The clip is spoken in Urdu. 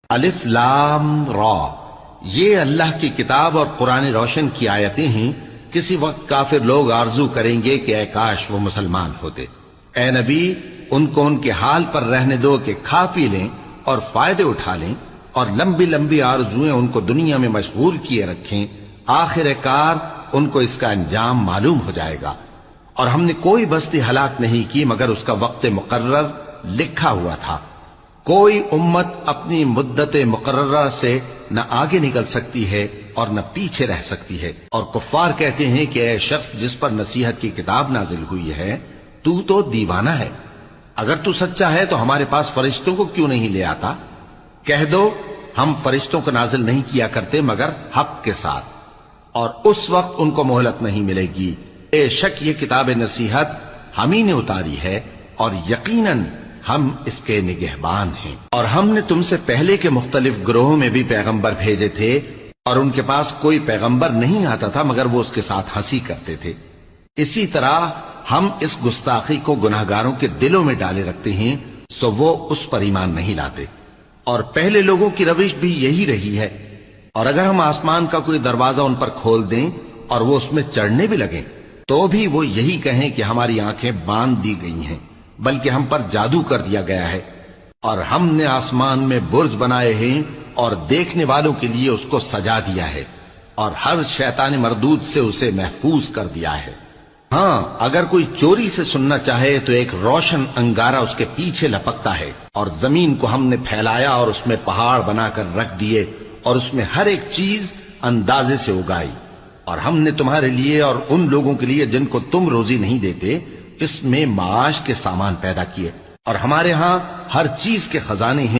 الف لام را، یہ اللہ کی کتاب اور قرآن روشن کی آیتیں ہیں۔ کسی وقت کافر لوگ آرزو کریں گے کہ اے کاش وہ مسلمان ہوتے۔ اے نبی، ان کو ان کے حال پر رہنے دو کہ کھا پی لیں اور فائدے اٹھا لیں، اور لمبی لمبی آرزویں ان کو دنیا میں مشغول کیے رکھیں، آخر کار ان کو اس کا انجام معلوم ہو جائے گا۔ اور ہم نے کوئی بستی ہلاک نہیں کی مگر اس کا وقت مقرر لکھا ہوا تھا۔ کوئی امت اپنی مدت مقررہ سے نہ آگے نکل سکتی ہے اور نہ پیچھے رہ سکتی ہے۔ اور کفار کہتے ہیں کہ اے شخص جس پر نصیحت کی کتاب نازل ہوئی ہے، تو دیوانہ ہے، اگر تو سچا ہے تو ہمارے پاس فرشتوں کو کیوں نہیں لے آتا؟ کہہ دو ہم فرشتوں کو نازل نہیں کیا کرتے مگر حق کے ساتھ، اور اس وقت ان کو مہلت نہیں ملے گی۔ بے شک یہ کتاب نصیحت ہم ہی نے اتاری ہے، اور یقیناً ہم اس کے نگہبان ہیں۔ اور ہم نے تم سے پہلے کے مختلف گروہوں میں بھی پیغمبر بھیجے تھے، اور ان کے پاس کوئی پیغمبر نہیں آتا تھا مگر وہ اس کے ساتھ ہنسی کرتے تھے۔ اسی طرح ہم اس گستاخی کو گناہگاروں کے دلوں میں ڈالے رکھتے ہیں، سو وہ اس پر ایمان نہیں لاتے۔ اور پہلے لوگوں کی روش بھی یہی رہی ہے۔ اور اگر ہم آسمان کا کوئی دروازہ ان پر کھول دیں اور وہ اس میں چڑھنے بھی لگیں تو بھی وہ یہی کہیں کہ ہماری آنکھیں باندھ دی گئی ہیں، بلکہ ہم پر جادو کر دیا گیا ہے۔ اور ہم نے آسمان میں برج بنائے ہیں اور دیکھنے والوں کے لیے اس کو سجا دیا ہے، اور ہر شیطان مردود سے اسے محفوظ کر دیا ہے۔ ہاں، اگر کوئی چوری سے سننا چاہے تو ایک روشن انگارہ اس کے پیچھے لپکتا ہے، اور زمین کو ہم نے پھیلایا اور اس میں پہاڑ بنا کر رکھ دیے، اور اس میں ہر ایک چیز اندازے سے اگائی۔ اور ہم نے تمہارے لیے اور ان لوگوں کے لیے جن کو تم روزی نہیں دیتے اس میں معاش کے سامان پیدا کیے، اور ہمارے ہاں ہر چیز کے خزانے ہیں۔